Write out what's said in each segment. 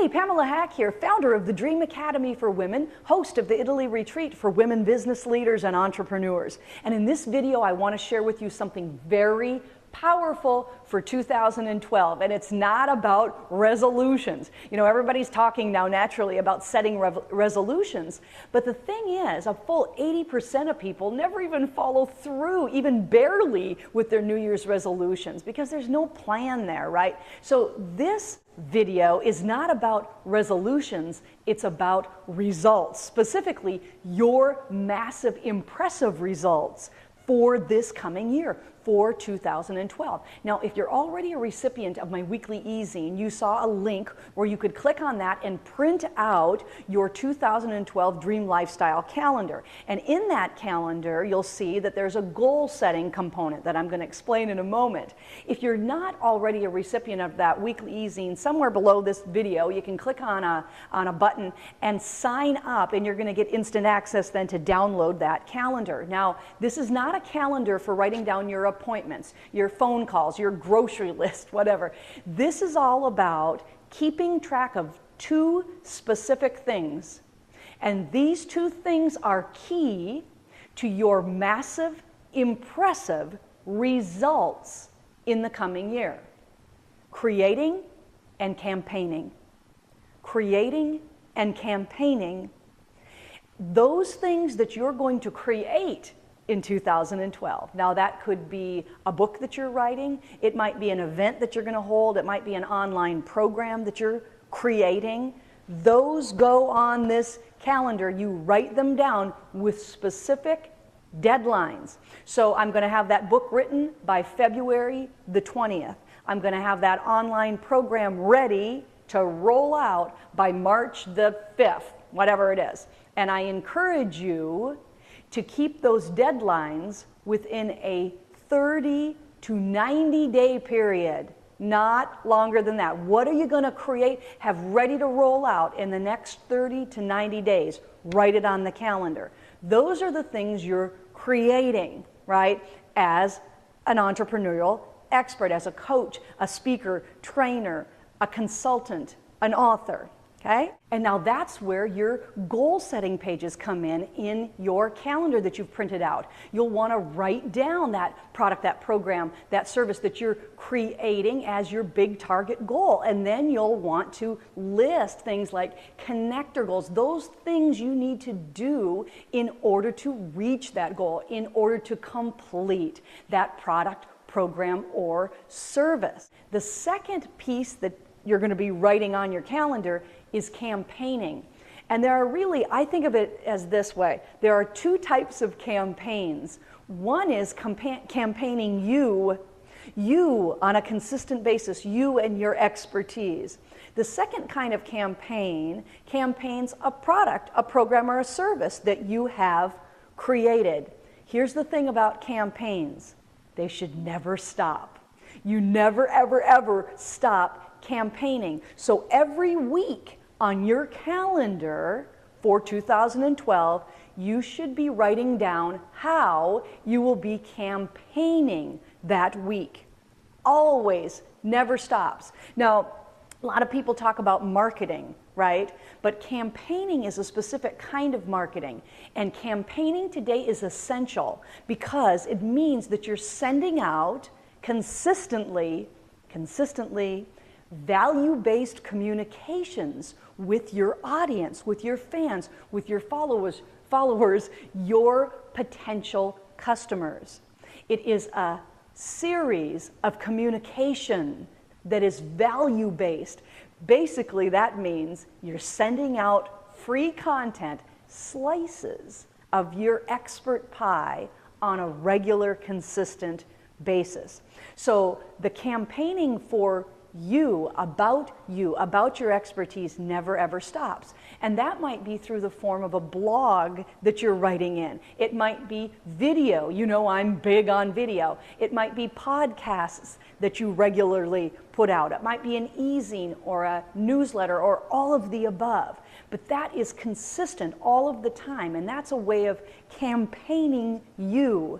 Hey, Pamela Hack here, founder of the Dream Academy for Women, host of the Italy Retreat for women business leaders and entrepreneurs. And in this video, I want to share with you something very powerful for 2012, and it's not about resolutions. You know, everybody's talking now naturally about setting resolutions, but the thing is, a full 80% of people never even follow through, even barely, with their New Year's resolutions because there's no plan there, right? So this video is not about resolutions, it's about results, specifically your massive, impressive results for this coming year, for 2012. Now, if you're already a recipient of my weekly e-zine, you saw a link where you could click on that and print out your 2012 Dream Lifestyle Calendar. And in that calendar, you'll see that there's a goal-setting component that I'm going to explain in a moment. If you're not already a recipient of that weekly e-zine, somewhere below this video, you can click on a button and sign up, and you're going to get instant access then to download that calendar. Now, this is not a calendar for writing down your appointments, your phone calls, your grocery list, whatever. This is all about keeping track of two specific things. And these two things are key to your massive, impressive results in the coming year. Creating and campaigning. Creating and campaigning. Those things that you're going to create in 2012. Now that could be a book that you're writing, it might be an event that you're going to hold, it might be an online program that you're creating. Those go on this calendar. You write them down with specific deadlines. So I'm going to have that book written by February the 20th. I'm going to have that online program ready to roll out by March the 5th, whatever it is. And I encourage you to keep those deadlines within a 30 to 90 day period, not longer than that. What are you going to create, have ready to roll out in the next 30 to 90 days? Write it on the calendar. Those are the things you're creating, right, as an entrepreneurial expert, as a coach, a speaker, trainer, a consultant, an author. Okay? And now that's where your goal-setting pages come in your calendar that you've printed out. You'll want to write down that product, that program, that service that you're creating as your big target goal. And then you'll want to list things like connector goals, those things you need to do in order to reach that goal, in order to complete that product, program, or service. The second piece that you're going to be writing on your calendar is campaigning. And there are really, I think of it as this way. There are two types of campaigns. One is campaigning you on a consistent basis, you and your expertise. The second kind of campaign campaigns a product, a program, or a service that you have created. Here's the thing about campaigns. They should never stop. You never, ever, ever stop campaigning. So every week on your calendar for 2012, you should be writing down how you will be campaigning that week. Always, never stops. Now, a lot of people talk about marketing, right? But campaigning is a specific kind of marketing. And campaigning today is essential because it means that you're sending out consistently value-based communications with your audience, with your fans, with your followers, your potential customers. It is a series of communication that is value-based. Basically, that means you're sending out free content, slices of your expert pie on a regular, consistent basis. So the campaigning for you, about your expertise never ever stops. And that might be through the form of a blog that you're writing in. It might be video. You know I'm big on video. It might be podcasts that you regularly put out. It might be an e-zine or a newsletter or all of the above. But that is consistent all of the time, and that's a way of campaigning you.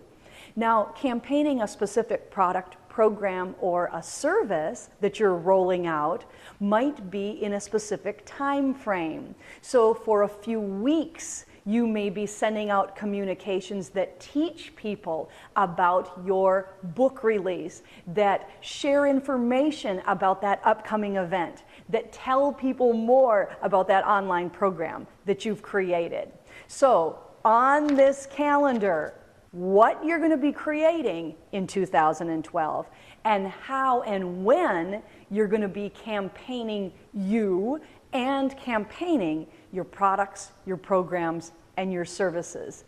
Now, campaigning a specific product, program or a service that you're rolling out might be in a specific time frame. So for a few weeks, you may be sending out communications that teach people about your book release, that share information about that upcoming event, that tell people more about that online program that you've created. So on this calendar, what you're going to be creating in 2012 and how and when you're going to be campaigning you and campaigning your products, your programs, and your services.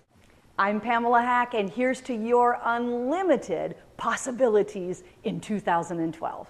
I'm Pamela Hack, and here's to your unlimited possibilities in 2012.